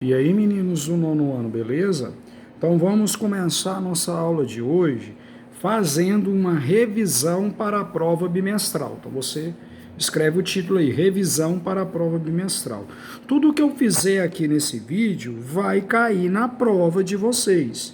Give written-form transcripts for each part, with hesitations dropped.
E aí, meninos do nono ano, beleza? Então vamos começar a nossa aula de hoje fazendo uma revisão para a prova bimestral. Então você escreve o título aí, revisão para a prova bimestral. Tudo que eu fizer aqui nesse vídeo vai cair na prova de vocês.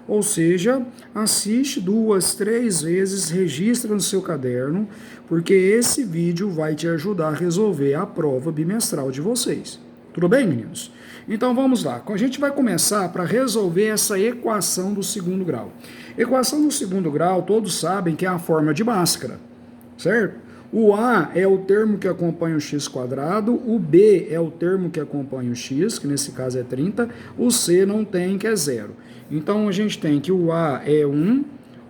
Ou seja, assiste 2, 3 vezes, registra no seu caderno, porque esse vídeo vai te ajudar a resolver a prova bimestral de vocês. Tudo bem, meninos? Então vamos lá. A gente vai começar para resolver essa equação do segundo grau. Equação do segundo grau, todos sabem que é a forma de Bhaskara, certo? O A é o termo que acompanha o x quadrado, o B é o termo que acompanha o x, que nesse caso é 30, o C não tem, que é 0. Então a gente tem que o A é 1,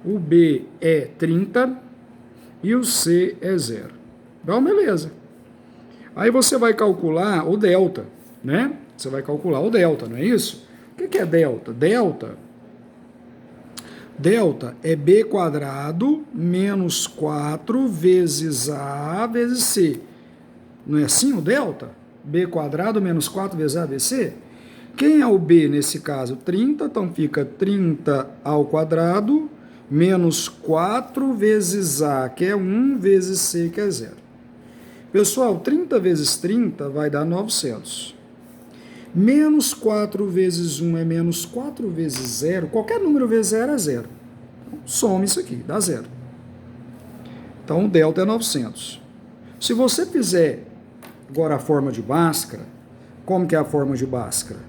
o B é 30 e o C é 0. Então beleza. Aí você vai calcular o delta, né? Você vai calcular o delta, não é isso? O que é delta? Delta é b quadrado menos 4 vezes a vezes c. Não é assim o delta? B quadrado menos 4 vezes a vezes c? Quem é o b nesse caso? 30, então fica 30 ao quadrado menos 4 vezes a, que é 1, vezes c, que é 0. Pessoal, 30 vezes 30 vai dar 900. Menos 4 vezes 1 é menos 4 vezes 0. Qualquer número vezes 0 é 0. Então, some isso aqui, dá 0. Então, o delta é 900. Se você fizer agora a forma de Bhaskara, como que é a forma de Bhaskara?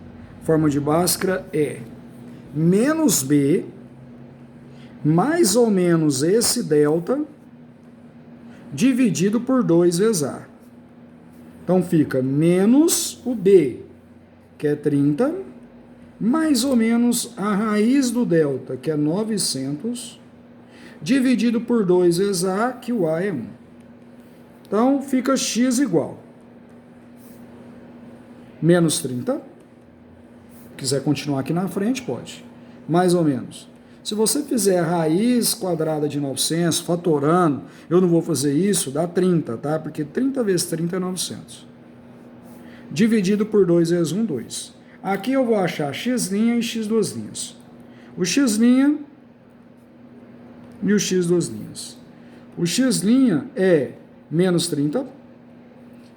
A forma de Bhaskara é menos b, mais ou menos esse delta, dividido por 2 vezes a. Então, fica menos o b, que é 30, mais ou menos a raiz do delta, que é 900, dividido por 2 vezes a, que o a é 1. Então, fica x igual menos 30. Quiser continuar aqui na frente, pode. Mais ou menos. Se você fizer a raiz quadrada de 900, fatorando, eu não vou fazer isso, dá 30, tá? Porque 30 vezes 30 é 900. Dividido por 2 vezes 1, 2. Aqui eu vou achar x' e x duas linhas. O x' e o x duas linhas. O x' é menos 30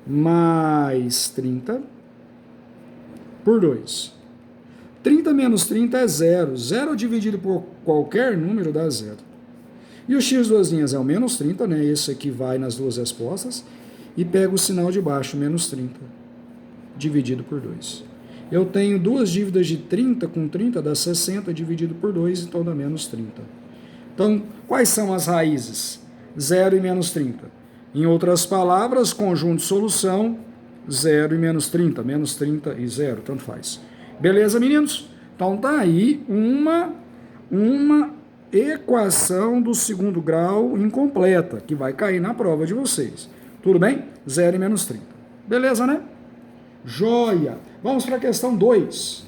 mais 30 por 2. 30 menos 30 é 0. 0 dividido por qualquer número dá 0. E o x duas linhas é o menos 30, né? Esse aqui vai nas duas respostas. E pega o sinal de baixo, menos 30, dividido por 2. Eu tenho duas dívidas de 30 com 30, dá 60, dividido por 2, então dá menos 30. Então, quais são as raízes? 0 e menos 30. Em outras palavras, conjunto solução, 0 e menos 30 e 0, tanto faz. Beleza, meninos? Então tá aí uma equação do segundo grau incompleta, que vai cair na prova de vocês. Tudo bem? 0 e menos 30. Beleza, né? Joia! Vamos para a questão 2.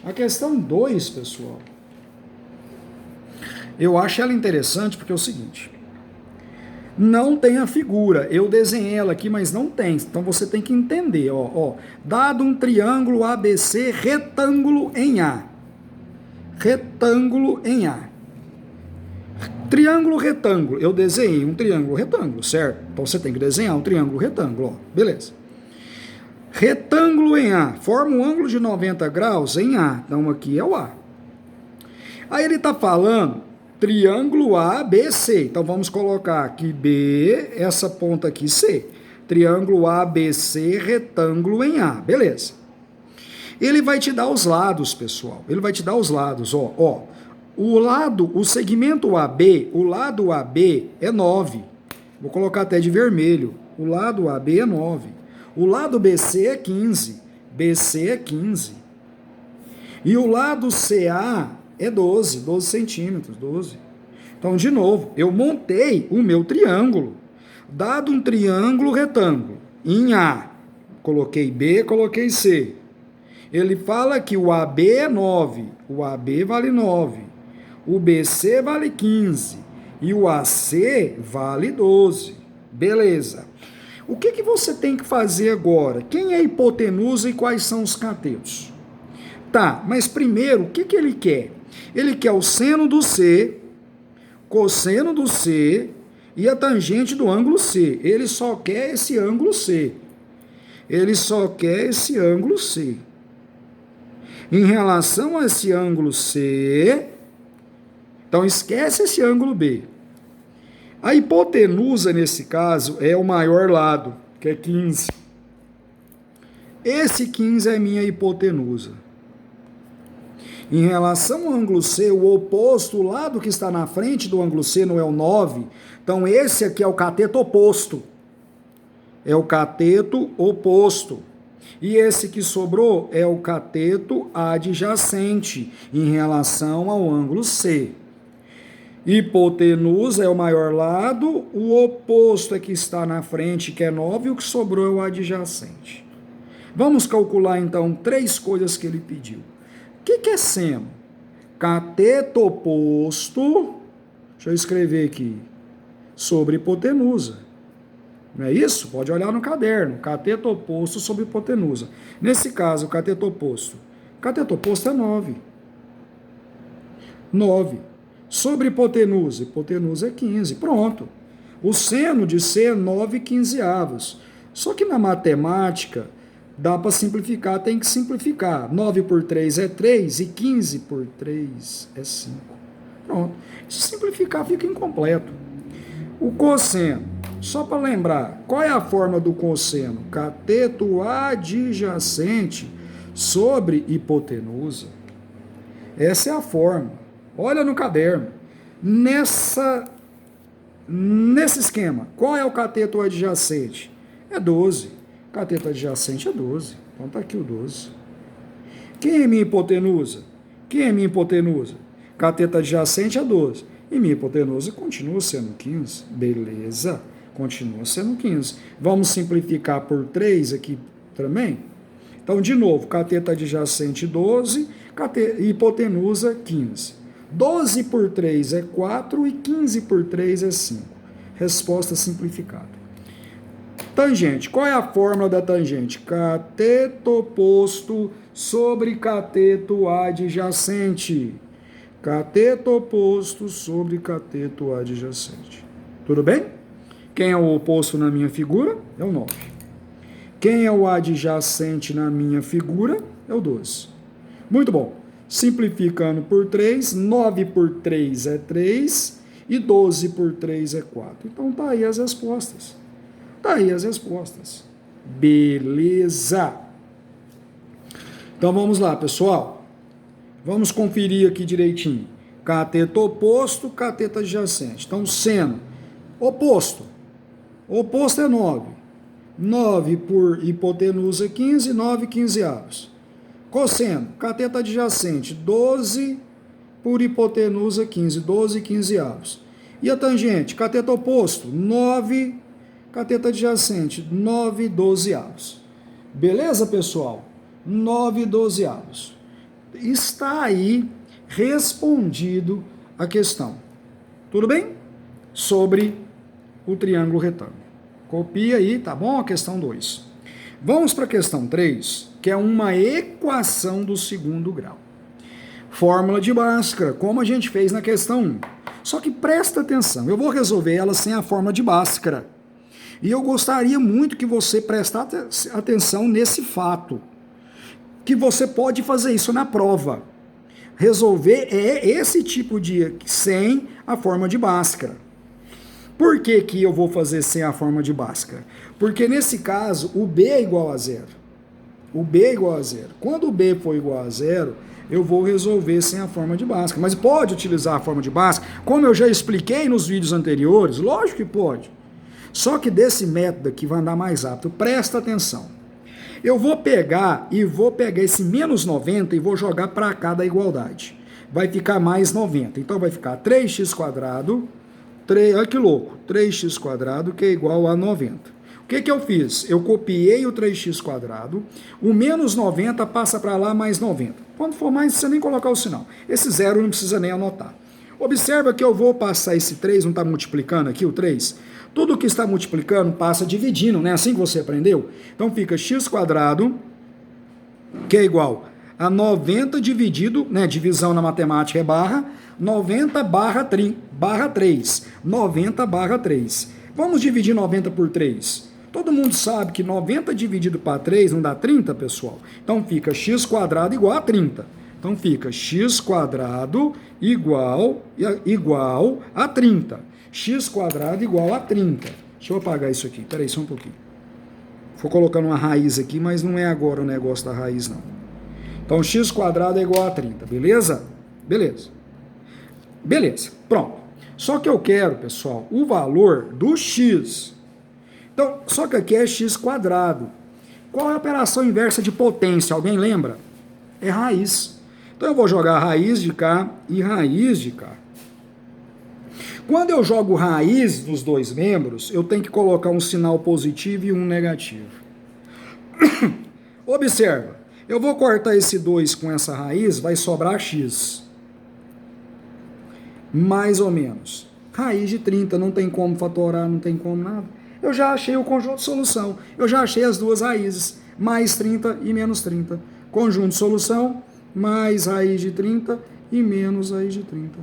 A questão 2, pessoal, eu acho ela interessante porque é o seguinte: não tem a figura, eu desenhei ela aqui, mas não tem, então você tem que entender, dado um triângulo ABC retângulo em A, triângulo retângulo, eu desenhei um triângulo retângulo, certo? Então você tem que desenhar um triângulo retângulo, beleza. Retângulo em A, forma um ângulo de 90 graus em A, então aqui é o A. Aí ele está falando triângulo ABC, então vamos colocar aqui B, essa ponta aqui C. Triângulo ABC, retângulo em A, beleza. Ele vai te dar os lados, pessoal, ele vai te dar os lados, o segmento AB, o lado AB é 9, vou colocar até de vermelho, o lado AB é 9. O lado BC é 15. BC é 15. E o lado CA é 12 centímetros, 12. Então, de novo, eu montei o meu triângulo. Dado um triângulo retângulo em A, coloquei B, coloquei C. Ele fala que o AB é 9. O AB vale 9. O BC vale 15. E o AC vale 12. Beleza. O que você tem que fazer agora? Quem é a hipotenusa e quais são os catetos? Tá, mas primeiro, o que ele quer? Ele quer o seno do C, cosseno do C e a tangente do ângulo C. Ele só quer esse ângulo C. Ele só quer esse ângulo C. Em relação a esse ângulo C, então esquece esse ângulo B. A hipotenusa, nesse caso, é o maior lado, que é 15. Esse 15 é minha hipotenusa. Em relação ao ângulo C, o oposto, o lado que está na frente do ângulo C não é o 9. Então esse aqui é o cateto oposto. É o cateto oposto. E esse que sobrou é o cateto adjacente em relação ao ângulo C. Hipotenusa é o maior lado, o oposto é que está na frente, que é 9, e o que sobrou é o adjacente. Vamos calcular então 3 coisas que ele pediu. O que é seno? Cateto oposto, deixa eu escrever aqui, sobre hipotenusa. Não é isso? Pode olhar no caderno. Cateto oposto sobre hipotenusa. Nesse caso, cateto oposto. Cateto oposto é 9. 9. Sobre hipotenusa. Hipotenusa é 15. Pronto. O seno de C é 9/15. Só que na matemática, dá para simplificar, tem que simplificar. 9 por 3 é 3 e 15 por 3 é 5. Pronto. Se simplificar, fica incompleto. O cosseno, só para lembrar, qual é a forma do cosseno? Cateto adjacente sobre hipotenusa. Essa é a forma. Olha no caderno. Nesse esquema, qual é o cateto adjacente? É 12. Cateto adjacente é 12. Então está aqui o 12. Quem é minha hipotenusa? Quem é minha hipotenusa? Cateto adjacente é 12. E minha hipotenusa continua sendo 15. Beleza. Continua sendo 15. Vamos simplificar por 3 aqui também? Então, de novo, cateto adjacente 12, hipotenusa 15. 12 por 3 é 4 e 15 por 3 é 5. Resposta simplificada. Tangente. Qual é a fórmula da tangente? Cateto oposto sobre cateto adjacente. Cateto oposto sobre cateto adjacente. Tudo bem? Quem é o oposto na minha figura? É o 9. Quem é o adjacente na minha figura? É o 12. Muito bom. Simplificando por 3, 9 por 3 é 3 e 12 por 3 é 4. Então tá aí as respostas. Tá aí as respostas. Beleza. Então vamos lá, pessoal. Vamos conferir aqui direitinho. Cateto oposto, cateto adjacente. Então, seno oposto. Oposto é 9. 9 por hipotenusa 15, 9/15. Cosseno, cateto adjacente, 12 por hipotenusa 15, 12/15. E a tangente, cateto oposto, 9, cateto adjacente, 9/12. Beleza, pessoal? 9/12. Está aí respondido a questão. Tudo bem? Sobre o triângulo retângulo. Copia aí, tá bom? A questão 2. Vamos para a questão 3, que é uma equação do segundo grau. Fórmula de Bhaskara, como a gente fez na questão 1. Só que presta atenção, eu vou resolver ela sem a fórmula de Bhaskara. E eu gostaria muito que você prestasse atenção nesse fato, que você pode fazer isso na prova. Resolver é esse tipo de sem a forma de Bhaskara. Por que que eu vou fazer sem a forma de Bhaskara? Porque nesse caso o B é igual a 0. O B é igual a 0. Quando o B for igual a 0, eu vou resolver sem a forma de Bhaskara. Mas pode utilizar a forma de Bhaskara, como eu já expliquei nos vídeos anteriores, lógico que pode. Só que desse método aqui vai andar mais rápido. Presta atenção. Eu vou pegar esse menos 90 e vou jogar para cá da igualdade. Vai ficar mais 90. Então vai ficar 3x², olha que louco, 3x² que é igual a 90. O que eu fiz? Eu copiei o 3x², o menos 90 passa para lá mais 90. Quando for mais, não precisa nem colocar o sinal. Esse zero não precisa nem anotar. Observa que eu vou passar esse 3, não está multiplicando aqui o 3? Tudo que está multiplicando passa dividindo, não é assim que você aprendeu? Então fica x², que é igual a 90 dividido, né, divisão na matemática é barra, 90 barra 3. 90 barra 3. Vamos dividir 90 por 3. Todo mundo sabe que 90 dividido para 3 não dá 30, pessoal? Então fica x quadrado igual a 30. Então fica x quadrado igual a 30. X quadrado igual a 30. Deixa eu apagar isso aqui. Peraí, só um pouquinho. Vou colocando uma raiz aqui, mas não é agora o negócio da raiz, não. Então x quadrado é igual a 30, beleza? Beleza. Beleza, pronto. Só que eu quero, pessoal, o valor do x. Então, só que aqui é x quadrado. Qual é a operação inversa de potência? Alguém lembra? É raiz. Então eu vou jogar raiz de cá e raiz de cá. Quando eu jogo raiz dos dois membros, eu tenho que colocar um sinal positivo e um negativo. Observa, eu vou cortar esse 2 com essa raiz, vai sobrar x. Mais ou menos. Raiz de 30, não tem como fatorar, não tem como nada. Eu já achei o conjunto de solução. Eu já achei as duas raízes, mais 30 e menos 30. Conjunto de solução, mais raiz de 30 e menos raiz de 30.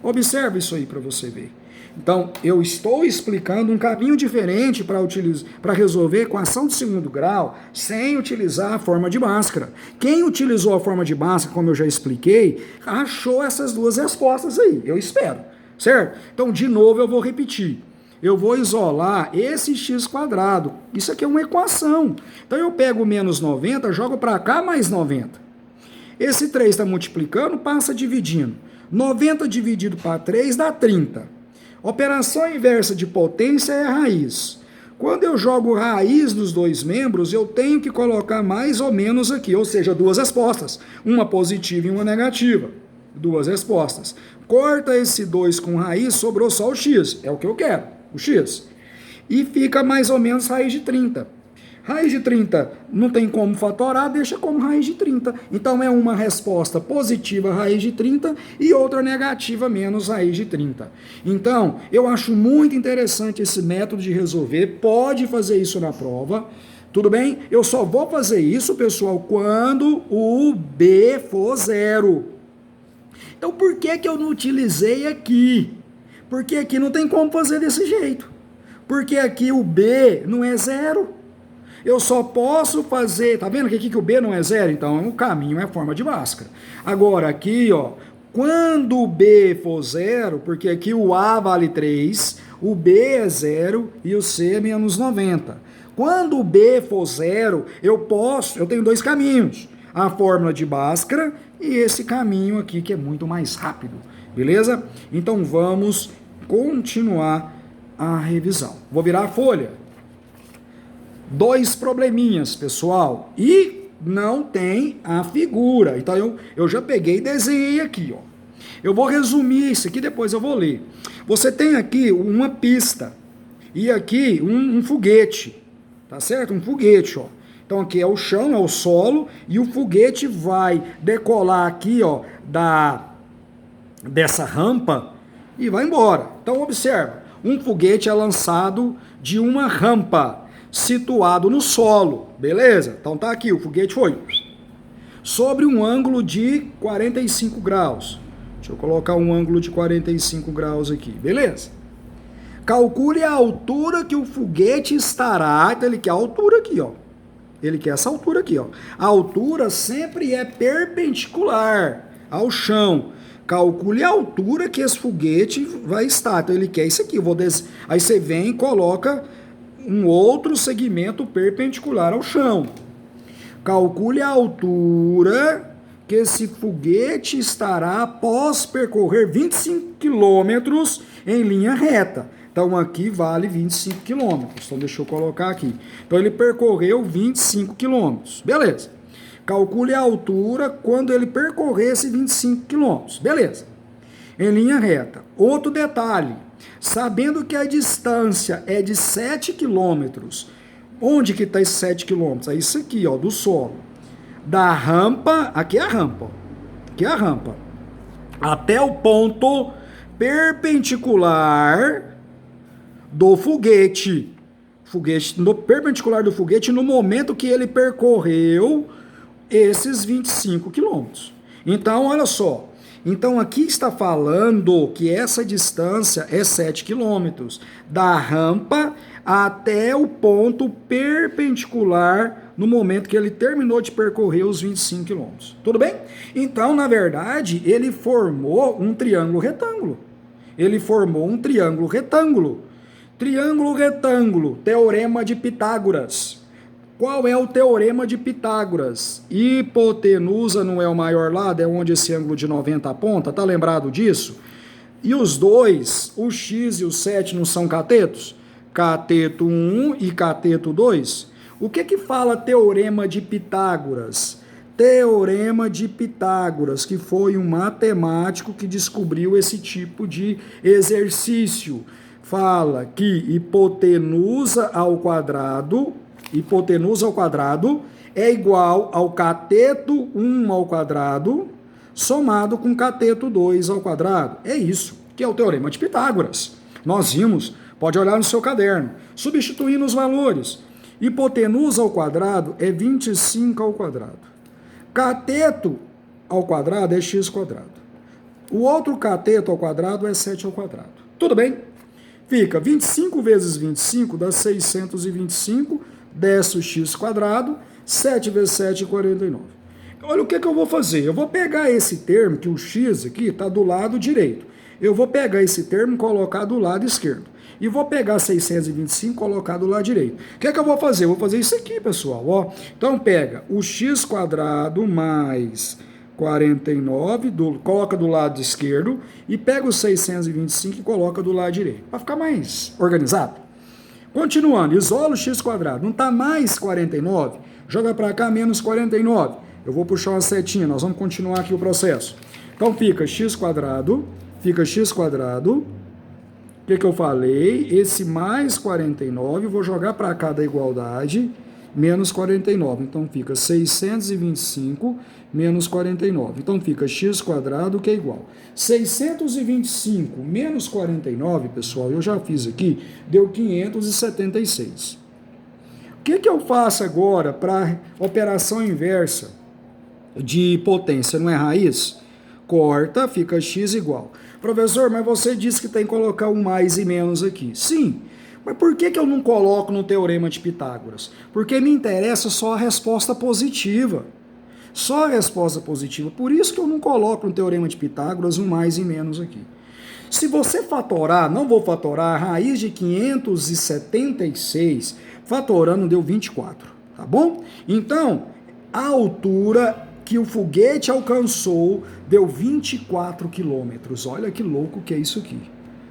Observe isso aí para você ver. Então, eu estou explicando um caminho diferente para resolver equação de segundo grau sem utilizar a forma de Bhaskara. Quem utilizou a forma de Bhaskara, como eu já expliquei, achou essas duas respostas aí, eu espero, certo? Então, de novo, eu vou repetir. Eu vou isolar esse x quadrado. Isso aqui é uma equação. Então, eu pego o menos 90, jogo para cá mais 90. Esse 3 está multiplicando, passa dividindo. 90 dividido para 3 dá 30. Operação inversa de potência é raiz. Quando eu jogo raiz nos dois membros, eu tenho que colocar mais ou menos aqui, ou seja, duas respostas. Uma positiva e uma negativa. Duas respostas. Corta esse 2 com raiz, sobrou só o x. É o que eu quero, o x. E fica mais ou menos raiz de 30. Raiz de 30 não tem como fatorar, deixa como raiz de 30. Então é uma resposta positiva, raiz de 30, e outra negativa, menos raiz de 30. Então, eu acho muito interessante esse método de resolver. Pode fazer isso na prova, tudo bem? Eu só vou fazer isso, pessoal, quando o B for 0. Então, por que eu não utilizei aqui? Porque aqui não tem como fazer desse jeito. Porque aqui o B não é 0. Eu só posso fazer, tá vendo que aqui que o B não é 0? Então, o caminho é a forma de Bhaskara. Agora, aqui, ó, quando o B for 0, porque aqui o A vale 3, o B é 0 e o C é menos 90. Quando o B for 0, eu tenho dois caminhos. A fórmula de Bhaskara e esse caminho aqui, que é muito mais rápido. Beleza? Então, vamos continuar a revisão. Vou virar a folha. Dois probleminhas, pessoal, e não tem a figura. Então eu já peguei e desenhei aqui, ó. Eu vou resumir isso aqui, depois eu vou ler. Você tem aqui uma pista e aqui um foguete, tá certo? Um foguete, ó. Então aqui é o chão, é o solo, e o foguete vai decolar aqui, ó, dessa rampa e vai embora. Então observa, um foguete é lançado de uma rampa situado no solo, beleza? Então tá aqui, o foguete foi sobre um ângulo de 45 graus. Deixa eu colocar um ângulo de 45 graus aqui, beleza? Calcule a altura que o foguete estará. Então ele quer a altura aqui, ó. Ele quer essa altura aqui, ó. A altura sempre é perpendicular ao chão. Calcule a altura que esse foguete vai estar. Então ele quer isso aqui. Aí você vem e coloca um outro segmento perpendicular ao chão. Calcule a altura que esse foguete estará após percorrer 25 quilômetros em linha reta. Então aqui vale 25 quilômetros. Então deixa eu colocar aqui. Então ele percorreu 25 quilômetros. Beleza. Calcule a altura quando ele percorrer esse 25 quilômetros. Beleza. Em linha reta. Outro detalhe. Sabendo que a distância é de 7 quilômetros, onde que está esses 7 quilômetros? É isso aqui, ó, do solo. Da rampa, aqui é a rampa, ó, aqui é a rampa, até o ponto perpendicular do foguete. No perpendicular do foguete no momento que ele percorreu esses 25 quilômetros. Então, olha só. Então, aqui está falando que essa distância é 7 quilômetros, da rampa até o ponto perpendicular no momento que ele terminou de percorrer os 25 quilômetros. Tudo bem? Então, na verdade, ele formou um triângulo retângulo. Ele formou um triângulo retângulo. Triângulo retângulo, teorema de Pitágoras. Qual é o teorema de Pitágoras? Hipotenusa não é o maior lado, é onde esse ângulo de 90 aponta, tá lembrado disso? E os dois, o x e o 7 não são catetos? Cateto 1 e cateto 2? O que fala teorema de Pitágoras? Teorema de Pitágoras, que foi um matemático que descobriu esse tipo de exercício. Fala que hipotenusa ao quadrado é igual ao cateto 1 ao quadrado somado com cateto 2 ao quadrado. É isso que é o teorema de Pitágoras. Nós vimos, pode olhar no seu caderno, substituindo os valores. Hipotenusa ao quadrado é 25 ao quadrado. Cateto ao quadrado é x quadrado. O outro cateto ao quadrado é 7 ao quadrado. Tudo bem? Fica 25 vezes 25 dá 625, desce o x quadrado, 7 vezes 7 é 49. Olha o que eu vou fazer. Eu vou pegar esse termo, que o x aqui está do lado direito. Eu vou pegar esse termo e colocar do lado esquerdo. E vou pegar 625 e colocar do lado direito. O que eu vou fazer? Eu vou fazer isso aqui, pessoal. Ó. Então pega o x quadrado mais 49, coloca do lado esquerdo, e pega o 625 e coloca do lado direito. Para ficar mais organizado. Continuando, isola o x quadrado. Não está mais 49? Joga para cá menos 49. Eu vou puxar uma setinha, nós vamos continuar aqui o processo. Então fica x quadrado. O que eu falei? Esse mais 49, eu vou jogar para cá da igualdade, menos 49. Então fica 625 menos 49. Então fica x quadrado, que é igual. 625 menos 49, pessoal, eu já fiz aqui, deu 576. O que eu faço agora para operação inversa de potência? Não é raiz? Corta, fica x igual. Professor, mas você disse que tem que colocar um mais e menos aqui. Sim, mas por que eu não coloco no teorema de Pitágoras? Porque me interessa só a resposta positiva. Só a resposta positiva. Por isso que eu não coloco no teorema de Pitágoras um mais e menos aqui. Se você fatorar, não vou fatorar, a raiz de 576, fatorando deu 24, tá bom? Então, a altura que o foguete alcançou deu 24 quilômetros. Olha que louco que é isso aqui.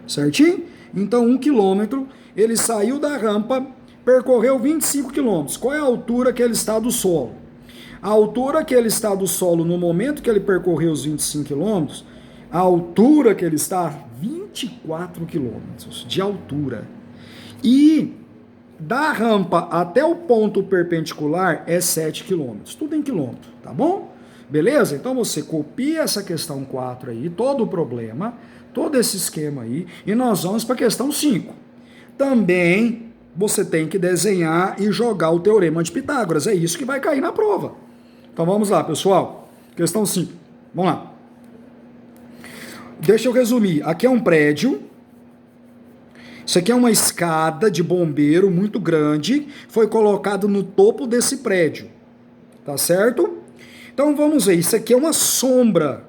Certinho? Então, 1 quilômetro, ele saiu da rampa, percorreu 25 quilômetros. Qual é a altura que ele está do solo? A altura que ele está do solo no momento que ele percorreu os 25 quilômetros, a altura que ele está, 24 quilômetros de altura. E da rampa até o ponto perpendicular é 7 quilômetros. Tudo em quilômetro, tá bom? Beleza? Então você copia essa questão 4 aí, todo o problema, todo esse esquema aí, e nós vamos para a questão 5. Também você tem que desenhar e jogar o teorema de Pitágoras. É isso que vai cair na prova. Então vamos lá, pessoal. Questão 5. Vamos lá. Deixa eu resumir. Aqui é um prédio. Isso aqui é uma escada de bombeiro muito grande. Foi colocado no topo desse prédio. Tá certo? Então vamos ver. Isso aqui é uma sombra.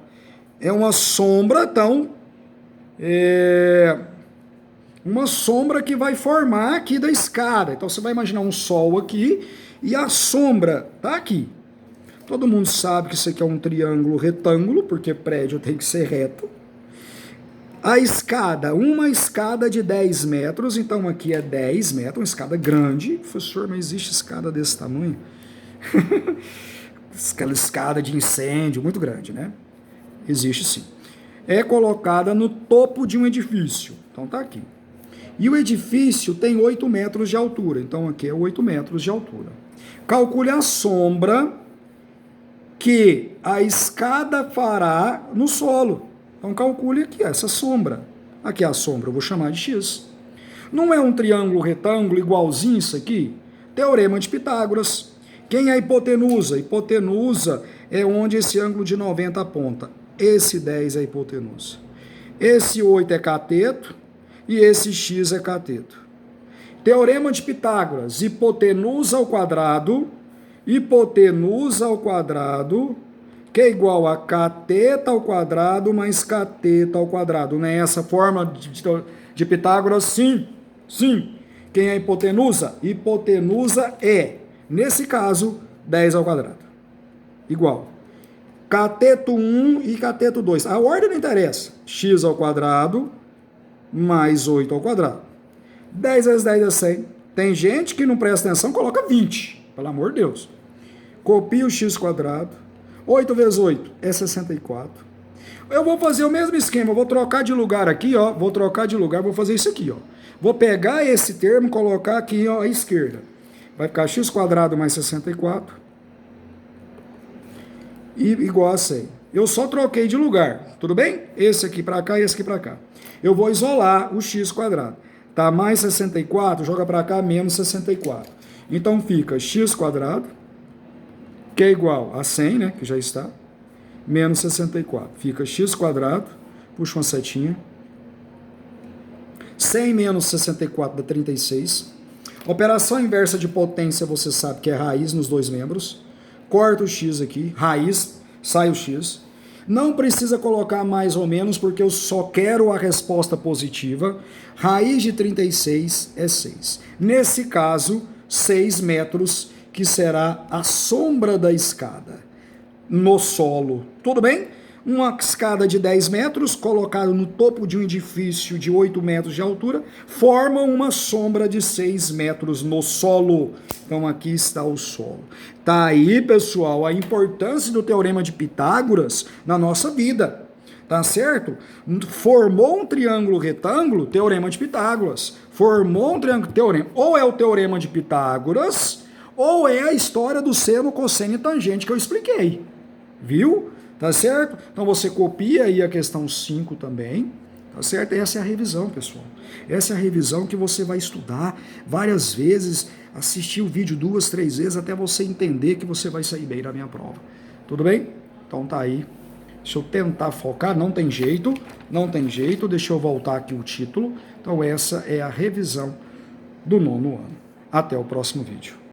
É uma sombra, então... uma sombra que vai formar aqui da escada. Então você vai imaginar um sol aqui e a sombra tá aqui. Todo mundo sabe que isso aqui é um triângulo retângulo, porque prédio tem que ser reto. A escada, uma escada de 10 metros, então aqui é 10 metros, uma escada grande. Professor, mas existe escada desse tamanho? Aquela escada de incêndio, muito grande, né? Existe sim. É colocada no topo de um edifício. Então tá aqui. E o edifício tem 8 metros de altura. Então aqui é 8 metros de altura. Calcule a sombra que a escada fará no solo. Então calcule aqui essa sombra. Aqui é a sombra, eu vou chamar de x. Não é um triângulo retângulo igualzinho isso aqui? Teorema de Pitágoras. Quem é a hipotenusa? Hipotenusa é onde esse ângulo de 90 aponta. Esse 10 é a hipotenusa. Esse 8 é cateto e esse x é cateto. Teorema de Pitágoras, hipotenusa ao quadrado, que é igual a cateto ao quadrado mais cateto ao quadrado. Não é essa forma de Pitágoras? Sim, sim. Quem é a hipotenusa? Hipotenusa é, nesse caso, 10 ao quadrado. Igual. Cateto 1 e cateto 2. A ordem não interessa. X ao quadrado mais 8 ao quadrado. 10 vezes 10 é 100. Tem gente que não presta atenção, coloca 20. Pelo amor de Deus. Copia o x quadrado. 8 vezes 8 é 64. Eu vou fazer o mesmo esquema. Vou trocar de lugar aqui, ó. Vou trocar de lugar, vou fazer isso aqui, ó. Vou pegar esse termo e colocar aqui, ó, à esquerda. Vai ficar x quadrado mais 64. E igual a 100. Eu só troquei de lugar, tudo bem? Esse aqui para cá e esse aqui para cá. Eu vou isolar o x quadrado. Tá mais 64, joga para cá, menos 64. Então fica x quadrado, que é igual a 100, né, que já está, menos 64. Fica x quadrado, puxa uma setinha. 100 menos 64 dá 36. Operação inversa de potência, você sabe que é raiz nos dois membros. Corta o x aqui, raiz, sai o x. Não precisa colocar mais ou menos, porque eu só quero a resposta positiva. Raiz de 36 é 6. Nesse caso, 6 metros, que será a sombra da escada no solo. Tudo bem? Uma escada de 10 metros, colocada no topo de um edifício de 8 metros de altura, forma uma sombra de 6 metros no solo. Então aqui está o solo. Tá aí, pessoal, a importância do Teorema de Pitágoras na nossa vida. Tá certo? Formou um triângulo retângulo, Teorema de Pitágoras. Formou um triângulo, teorema. Ou é o Teorema de Pitágoras, ou é a história do seno, cosseno e tangente que eu expliquei. Viu? Tá certo? Então você copia aí a questão 5 também, tá certo? Essa é a revisão, pessoal. Essa é a revisão que você vai estudar várias vezes, assistir o vídeo 2, 3 vezes, até você entender que você vai sair bem na minha prova. Tudo bem? Então tá aí. Deixa eu tentar focar, não tem jeito, deixa eu voltar aqui o título. Então essa é a revisão do 9º ano. Até o próximo vídeo.